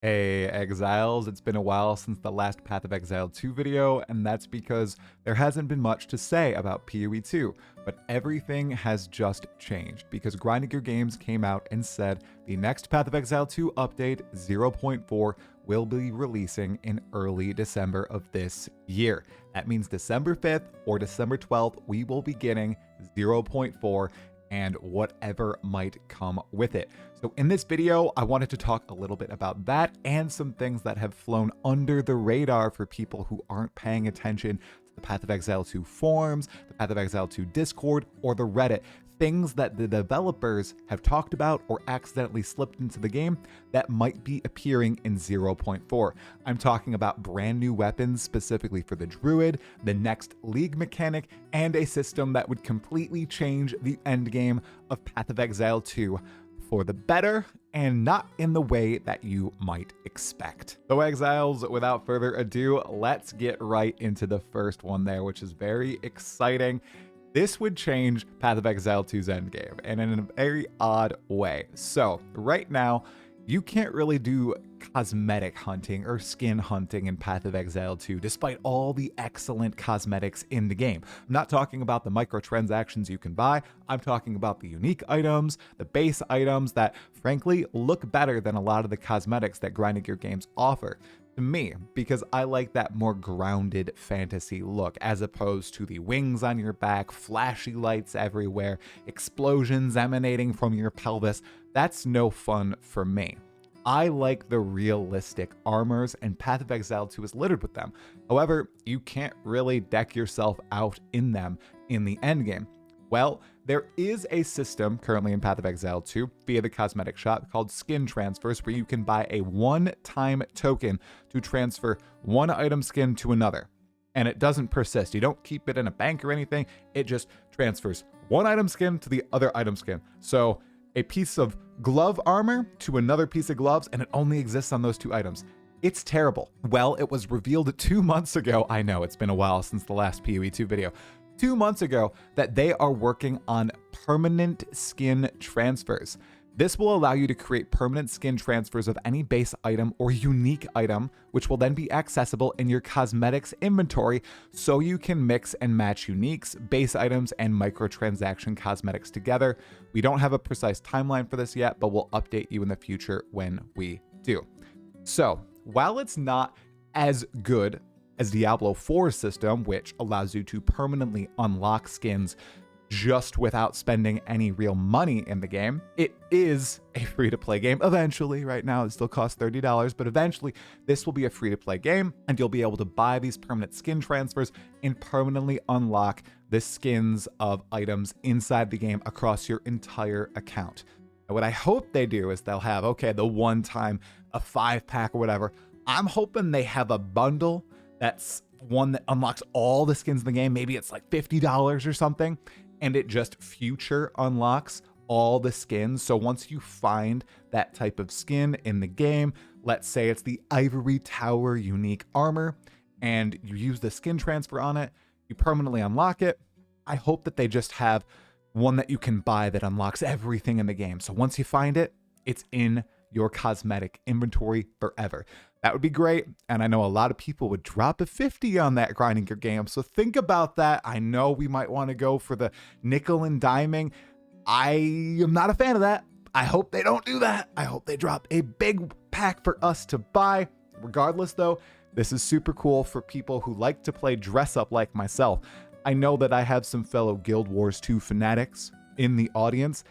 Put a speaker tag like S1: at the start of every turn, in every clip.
S1: Hey Exiles, it's been a while since the last Path of Exile 2 video, and that's because there hasn't been much to say about PoE2, but everything has just changed because Grinding Gear Games came out and said the next Path of Exile 2 update, 0.4, will be releasing in early December of this year. That means December 5th or December 12th, we will be getting 0.4 and whatever might come with it. So in this video, I wanted to talk a little bit about that and some things that have flown under the radar for people who aren't paying attention to the Path of Exile 2 forums, the Path of Exile 2 Discord, or the Reddit. Things that the developers have talked about or accidentally slipped into the game that might be appearing in 0.4. I'm talking about brand new weapons specifically for the Druid, the next League mechanic, and a system that would completely change the endgame of Path of Exile 2 for the better and not in the way that you might expect. So Exiles, without further ado, let's get right into the first one there, which is very exciting. This would change Path of Exile 2's endgame, and in a very odd way. So, right now, you can't really do cosmetic hunting or skin hunting in Path of Exile 2, despite all the excellent cosmetics in the game. I'm not talking about the microtransactions you can buy, I'm talking about the unique items, the base items that, frankly, look better than a lot of the cosmetics that Grinding Gear Games offer. To me, because I like that more grounded fantasy look as opposed to the wings on your back, flashy lights everywhere, explosions emanating from your pelvis. That's no fun for me. I like the realistic armors, and Path of Exile 2 is littered with them. However, you can't really deck yourself out in them in the endgame. Well, there is a system currently in Path of Exile 2 via the cosmetic shop called skin transfers, where you can buy a one-time token to transfer one item skin to another. And it doesn't persist. You don't keep it in a bank or anything. It just transfers one item skin to the other item skin. So a piece of glove armor to another piece of gloves, and it only exists on those two items. It's terrible. Well, it was revealed 2 months ago. I know it's been a while since the last PoE2 video. 2 months ago that they are working on permanent skin transfers. This will allow you to create permanent skin transfers of any base item or unique item, which will then be accessible in your cosmetics inventory so you can mix and match uniques, base items, and microtransaction cosmetics together. We don't have a precise timeline for this yet, but we'll update you in the future when we do. So, while it's not as good as Diablo 4's system, which allows you to permanently unlock skins just without spending any real money in the game. It is a free-to-play game eventually. Right now it still costs $30, but eventually this will be a free-to-play game, and you'll be able to buy these permanent skin transfers and permanently unlock the skins of items inside the game across your entire account. And what I hope they do is they'll have, okay, the one time, a 5-pack or whatever. I'm hoping they have a bundle that's one that unlocks all the skins in the game. Maybe it's like $50 or something, and it just future unlocks all the skins. So once you find that type of skin in the game, let's say it's the Ivory Tower unique armor, and you use the skin transfer on it, you permanently unlock it. I hope that they just have one that you can buy that unlocks everything in the game. So once you find it, it's in your cosmetic inventory forever. That would be great, and I know a lot of people would drop a 50 on that Grinding Gear game, so think about that. I know we might want to go for the nickel and diming. I am not a fan of that. I hope they don't do that. I hope they drop a big pack for us to buy. Regardless, though, this is super cool for people who like to play dress up like myself. I know that I have some fellow Guild Wars 2 fanatics in the audience.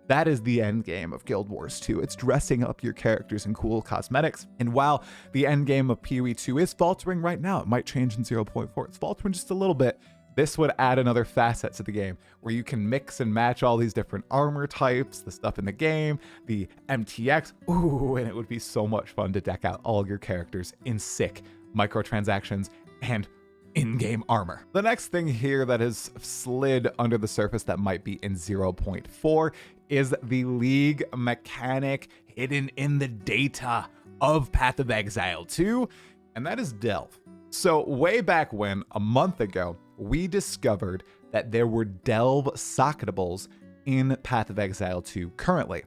S1: That is the end game of Guild Wars 2. It's dressing up your characters in cool cosmetics. And while the end game of PoE2 is faltering right now, it might change in 0.4. It's faltering just a little bit. This would add another facet to the game where you can mix and match all these different armor types, the stuff in the game, the MTX. Ooh, and it would be so much fun to deck out all your characters in sick microtransactions and in-game armor. The next thing here that has slid under the surface that might be in 0.4 is the League mechanic hidden in the data of Path of Exile 2, and that is Delve. So way back when, a month ago, we discovered that there were Delve socketables in Path of Exile 2 currently.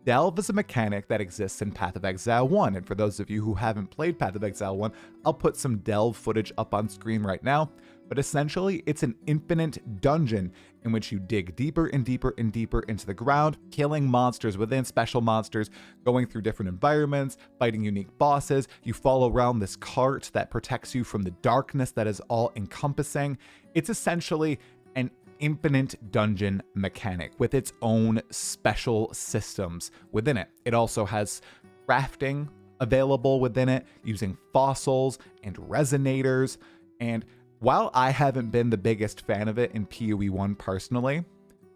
S1: Delve is a mechanic that exists in Path of Exile 1, and for those of you who haven't played Path of Exile 1, I'll put some Delve footage up on screen right now, but essentially it's an infinite dungeon in which you dig deeper and deeper and deeper into the ground, killing monsters within special monsters, going through different environments, fighting unique bosses. You follow around this cart that protects you from the darkness that is all encompassing. It's essentially an infinite dungeon mechanic with its own special systems within it. It also has crafting available within it using fossils and resonators. And while I haven't been the biggest fan of it in PoE1 personally,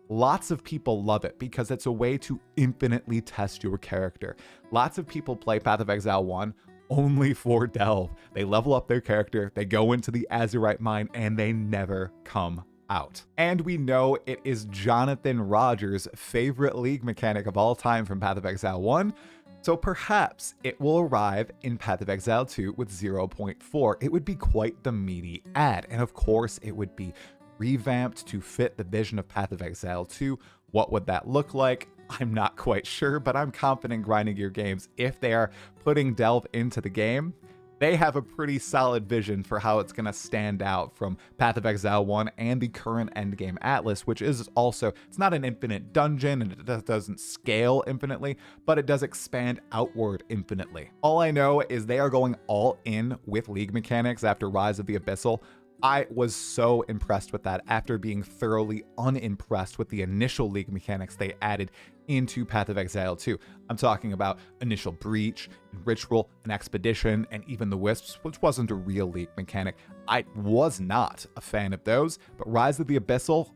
S1: lots of people love it because it's a way to infinitely test your character. Lots of people play Path of Exile 1 only for Delve. They level up their character, they go into the Azurite mine, and they never come out. And we know it is Jonathan Rogers' favorite league mechanic of all time from Path of Exile 1, so perhaps it will arrive in Path of Exile 2 with 0.4. It would be quite the meaty add, and of course it would be revamped to fit the vision of Path of Exile 2. What would that look like? I'm not quite sure, but I'm confident Grinding Gear Games, if they are putting Delve into the game, they have a pretty solid vision for how it's going to stand out from Path of Exile 1 and the current endgame Atlas, which is also, it's not an infinite dungeon and it doesn't scale infinitely, but it does expand outward infinitely. All I know is they are going all in with league mechanics after Rise of the Abyssal. I was so impressed with that after being thoroughly unimpressed with the initial league mechanics they added into Path of Exile 2. I'm talking about Initial Breach, and Ritual, and Expedition, and even the Wisps, which wasn't a real league mechanic. I was not a fan of those, but Rise of the Abyssal,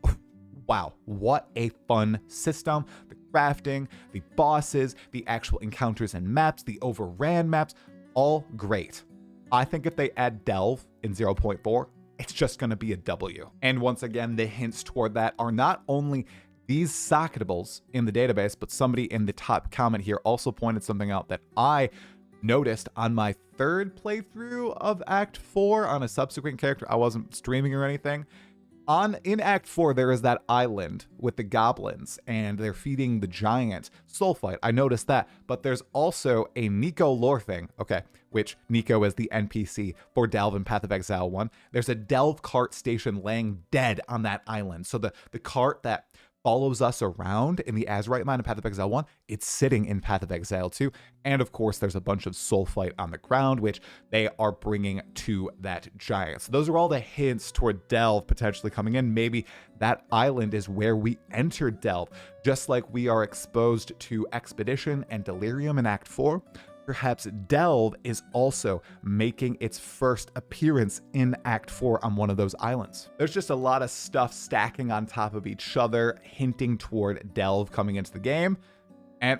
S1: wow, what a fun system. The crafting, the bosses, the actual encounters and maps, the overran maps, all great. I think if they add Delve in 0.4, it's just going to be a W. And once again, the hints toward that are not only these socketables in the database, but somebody in the top comment here also pointed something out that I noticed on my third playthrough of Act 4 on a subsequent character. I wasn't streaming or anything. In Act 4, there is that island with the goblins, and they're feeding the giant Soulfight. I noticed that, but there's also a Nico lore thing, which Nico is the NPC for Delve in Path of Exile 1. There's a Delve cart station laying dead on that island. So the cart that follows us around in the Azurite mine in Path of Exile 1, it's sitting in Path of Exile 2. And of course, there's a bunch of Soulfight on the ground, which they are bringing to that giant. So those are all the hints toward Delve potentially coming in. Maybe that island is where we enter Delve, just like we are exposed to Expedition and Delirium in Act 4. Perhaps Delve is also making its first appearance in Act 4 on one of those islands. There's just a lot of stuff stacking on top of each other, hinting toward Delve coming into the game, and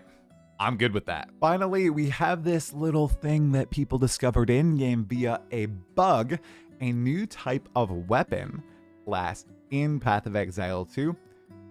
S1: I'm good with that. Finally, we have this little thing that people discovered in-game via a bug, a new type of weapon class in Path of Exile 2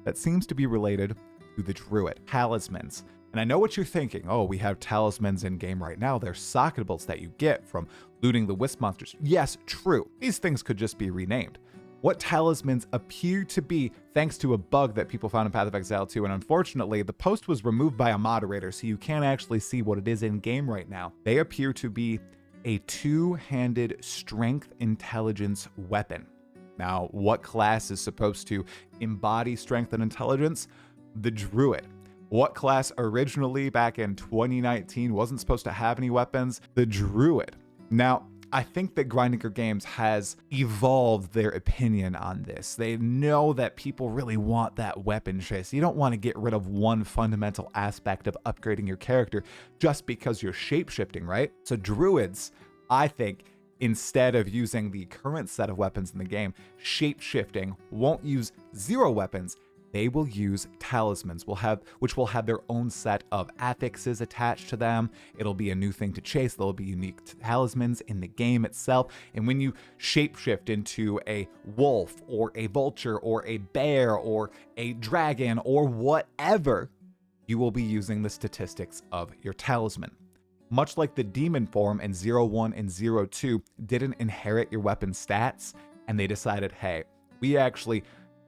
S1: that seems to be related to the Druid, Talismans. And I know what you're thinking. Oh, we have Talismans in game right now. They're socketables that you get from looting the Wisp monsters. Yes, true. These things could just be renamed. What Talismans appear to be, thanks to a bug that people found in Path of Exile 2, and unfortunately, the post was removed by a moderator, so you can't actually see what it is in game right now. They appear to be a two-handed strength intelligence weapon. Now, what class is supposed to embody strength and intelligence? The Druid. What class originally back in 2019 wasn't supposed to have any weapons? The Druid. Now, I think that Grinding Gear Games has evolved their opinion on this. They know that people really want that weapon chase. You don't want to get rid of one fundamental aspect of upgrading your character just because you're shapeshifting, right? So Druids, I think, instead of using the current set of weapons in the game, shapeshifting, won't use 0 weapons. They will use Talismans, which will have their own set of affixes attached to them. It'll be a new thing to chase. There'll be unique Talismans in the game itself. And when you shapeshift into a wolf or a vulture or a bear or a dragon or whatever, you will be using the statistics of your Talisman. Much like the demon form in 0.1 and 0.2 didn't inherit your weapon stats, and they decided, hey, we actually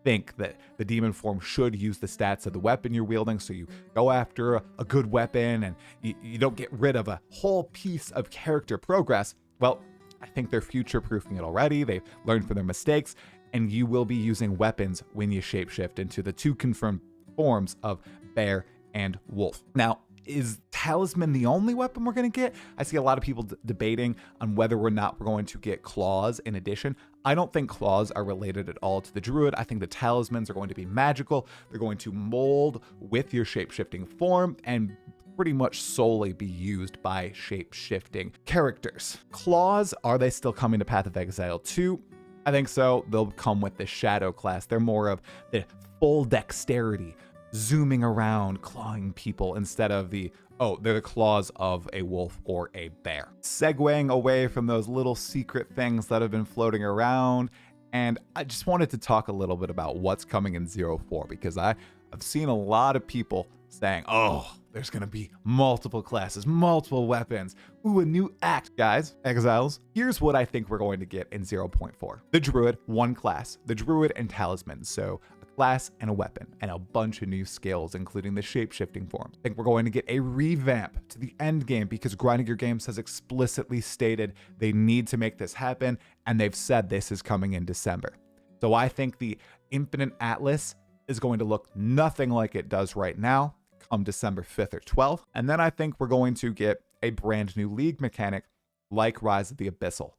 S1: think that the demon form should use the stats of the weapon you're wielding, so you go after a good weapon and you don't get rid of a whole piece of character progress. Well, I think they're future-proofing it already. They've learned from their mistakes, and you will be using weapons when you shapeshift into the 2 confirmed forms of bear and wolf. Now, is Talisman the only weapon we're going to get? I see a lot of people debating on whether or not we're going to get claws in addition. I don't think claws are related at all to the druid. I think the talismans are going to be magical. They're going to mold with your shape-shifting form and pretty much solely be used by shape-shifting characters. Claws, are they still coming to Path of Exile 2? I think so. They'll come with the shadow class. They're more of the full dexterity, zooming around, clawing people, instead of they're the claws of a wolf or a bear. Segueing away from those little secret things that have been floating around, and I just wanted to talk a little bit about what's coming in 0.4, because I've seen a lot of people saying, oh, there's gonna be multiple classes, multiple weapons. Ooh, a new act, guys. Exiles, here's what I think we're going to get in 0.4. The Druid, 1 class. The Druid and Talismans, so a class and a weapon, and a bunch of new skills, including the shape-shifting form. I think we're going to get a revamp to the end game, because Grinding Your Games has explicitly stated they need to make this happen, and they've said this is coming in December. So I think the Infinite Atlas is going to look nothing like it does right now come December 5th or 12th. And then I think we're going to get a brand new league mechanic like Rise of the Abyssal.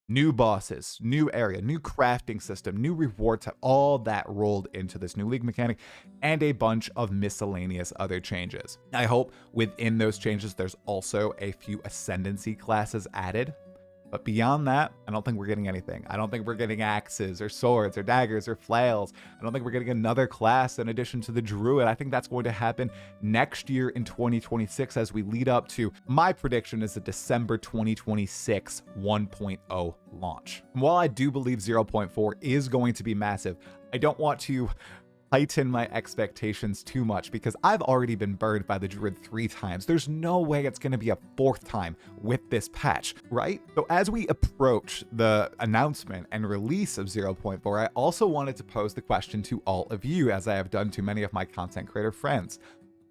S1: New bosses, new area, new crafting system, new reward type, all that rolled into this new league mechanic, and a bunch of miscellaneous other changes. I hope within those changes, there's also a few ascendancy classes added. But beyond that, I don't think we're getting anything. I don't think we're getting axes or swords or daggers or flails. I don't think we're getting another class in addition to the druid. I think that's going to happen next year in 2026 as we lead up to, my prediction is a December 2026 1.0 launch. And while I do believe 0.4 is going to be massive, I don't want to heighten my expectations too much, because I've already been burned by the druid 3 times. There's no way it's going to be a 4th time with this patch, right? So as we approach the announcement and release of 0.4, I also wanted to pose the question to all of you, as I have done to many of my content creator friends.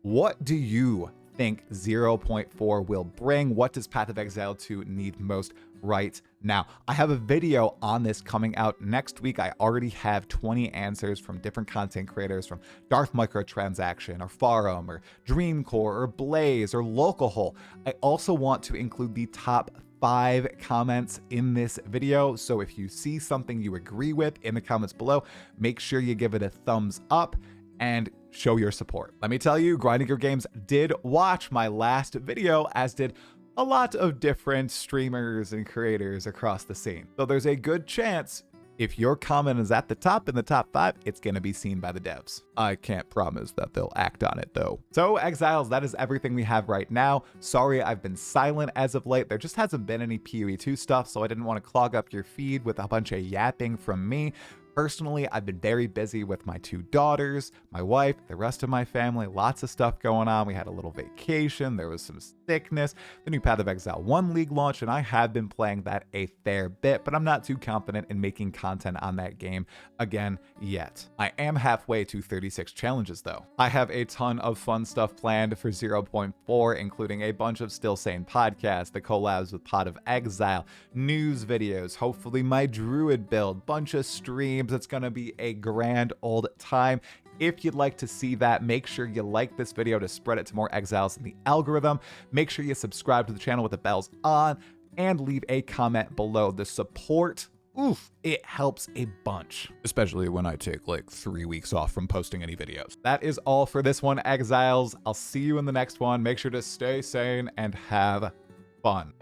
S1: What do you think 0.4 will bring? What does Path of Exile 2 need most right now? I have a video on this coming out next week. I already have 20 answers from different content creators, from Darth Microtransaction or Farum or Dreamcore or Blaze or Localhole. I also want to include the top 5 comments in this video. So if you see something you agree with in the comments below, make sure you give it a thumbs up and show your support. Let me tell you, Grinding Your Games did watch my last video, as did a lot of different streamers and creators across the scene. So there's a good chance if your comment is at the top in the top 5, it's going to be seen by the devs. I can't promise that they'll act on it though. So Exiles, that is everything we have right now. Sorry I've been silent as of late. There just hasn't been any PoE2 stuff, so I didn't want to clog up your feed with a bunch of yapping from me. Personally, I've been very busy with my 2 daughters, my wife, the rest of my family, lots of stuff going on. We had a little vacation, there was some sickness, the new Path of Exile 1 League launch, and I have been playing that a fair bit, but I'm not too confident in making content on that game again yet. I am halfway to 36 challenges though. I have a ton of fun stuff planned for 0.4, including a bunch of Still Sane podcasts, the collabs with Path of Exile, news videos, hopefully my druid build, bunch of streams. It's gonna be a grand old time. If you'd like to see that, make sure you like this video to spread it to more exiles in the algorithm. Make sure you subscribe to the channel with the bells on and leave a comment below. The support, oof, it helps a bunch, especially when I take like 3 weeks off from posting any videos. That is all for this one, exiles. I'll see you in the next one. Make sure to stay sane and have fun.